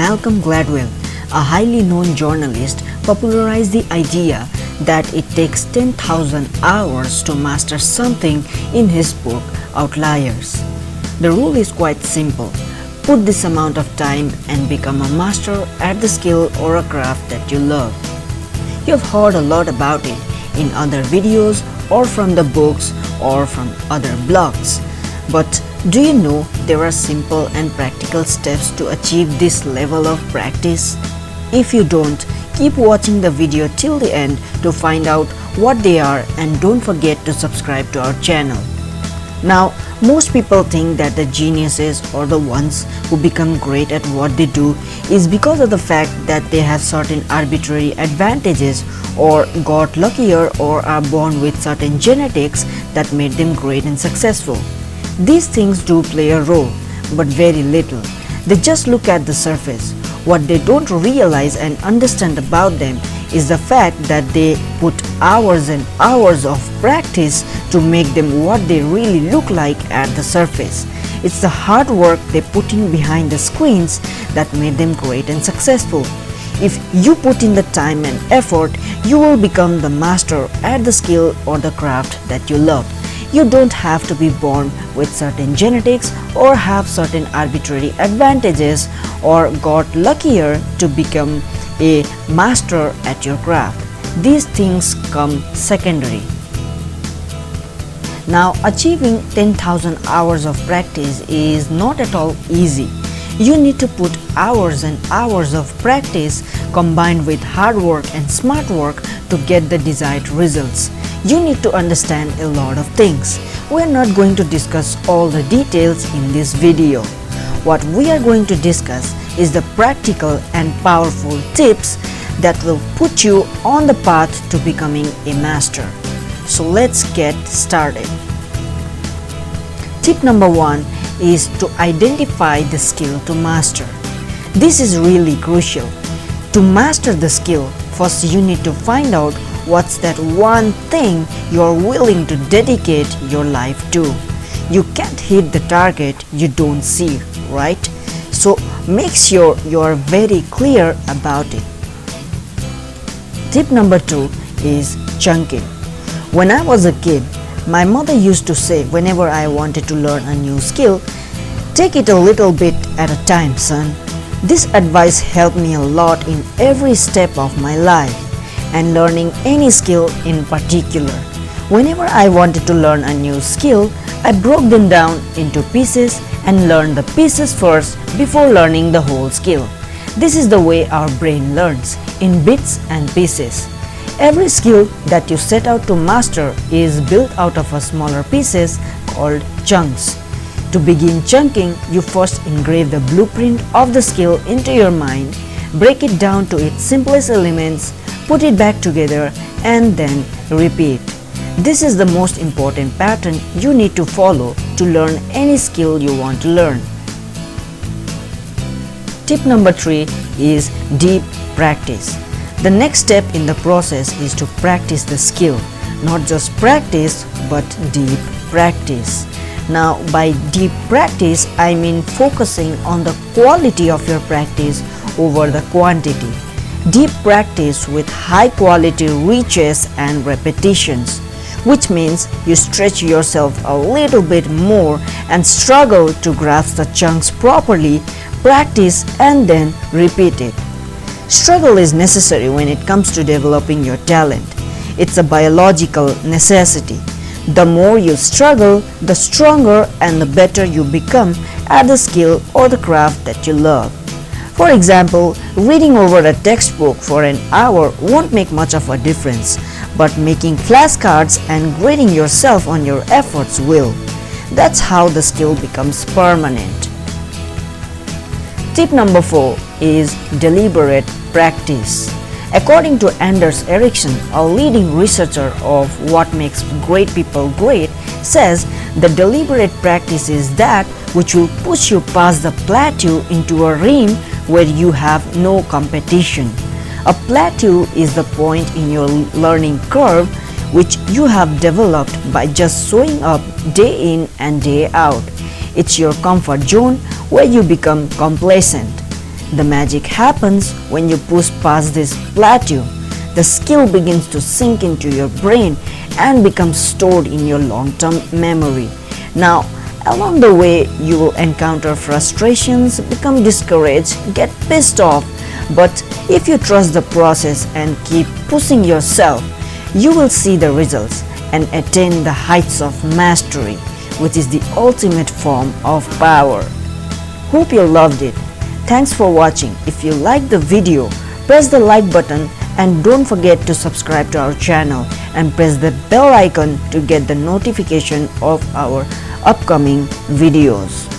Malcolm Gladwell, a highly known journalist, popularized the idea that it takes 10,000 hours to master something in his book Outliers. The rule is quite simple. Put this amount of time and become a master at the skill or a craft that you love. You've heard a lot about it in other videos or from the books or from other blogs. But do you know there are simple and practical steps to achieve this level of practice? If you don't, keep watching the video till the end to find out what they are, and don't forget to subscribe to our channel. Now, most people think that the geniuses or the ones who become great at what they do is because of the fact that they have certain arbitrary advantages or got luckier or are born with certain genetics that made them great and successful. These things do play a role, but very little. They just look at the surface. What they don't realize and understand about them is the fact that they put hours and hours of practice to make them what they really look like at the surface. It's the hard work they put in behind the screens that made them great and successful. If you put in the time and effort, you will become the master at the skill or the craft that you love. You don't have to be born with certain genetics or have certain arbitrary advantages or got luckier to become a master at your craft. These things come secondary. Now, achieving 10,000 hours of practice is not at all easy. You need to put hours and hours of practice combined with hard work and smart work to get the desired results. You need to understand a lot of things. We are not going to discuss all the details in this video. What we are going to discuss is the practical and powerful tips that will put you on the path to becoming a master. So let's get started. Tip number 1 is to identify the skill to master. This is really crucial. To master the skill, first you need to find out what's that one thing you're willing to dedicate your life to. You can't hit the target you don't see, right? So make sure you're very clear about it. Tip number 2 is chunking. When I was a kid, my mother used to say whenever I wanted to learn a new skill, take it a little bit at a time, son. This advice helped me a lot in every step of my life, and learning any skill in particular. Whenever I wanted to learn a new skill, I broke them down into pieces and learned the pieces first before learning the whole skill. This is the way our brain learns, in bits and pieces. Every skill that you set out to master is built out of a smaller pieces called chunks. To begin chunking, you first engrave the blueprint of the skill into your mind, break it down to its simplest elements, put it back together, and then repeat. This is the most important pattern you need to follow to learn any skill you want to learn. Tip number 3 is deep practice. The next step in the process is to practice the skill. Not just practice, but deep practice. Now, by deep practice, I mean focusing on the quality of your practice over the quantity. Deep practice with high quality reaches and repetitions, which means you stretch yourself a little bit more and struggle to grasp the chunks properly, practice and then repeat it. Struggle is necessary when it comes to developing your talent. It's a biological necessity. The more you struggle, the stronger and the better you become at the skill or the craft that you love. For example, reading over a textbook for an hour won't make much of a difference, but making flashcards and grading yourself on your efforts will. That's how the skill becomes permanent. Tip number 4 is deliberate practice. According to Anders Ericsson, a leading researcher of what makes great people great, says the deliberate practice is that which will push you past the plateau into a rim where you have no competition. A plateau is the point in your learning curve which you have developed by just showing up day in and day out. It's your comfort zone where you become complacent. The magic happens when you push past this plateau. The skill begins to sink into your brain and becomes stored in your long-term memory. Now, along the way, you will encounter frustrations, become discouraged, get pissed off. But if you trust the process and keep pushing yourself, you will see the results and attain the heights of mastery, which is the ultimate form of power. Hope you loved it. Thanks for watching. If you liked the video, press the like button and don't forget to subscribe to our channel and press the bell icon to get the notification of our upcoming videos.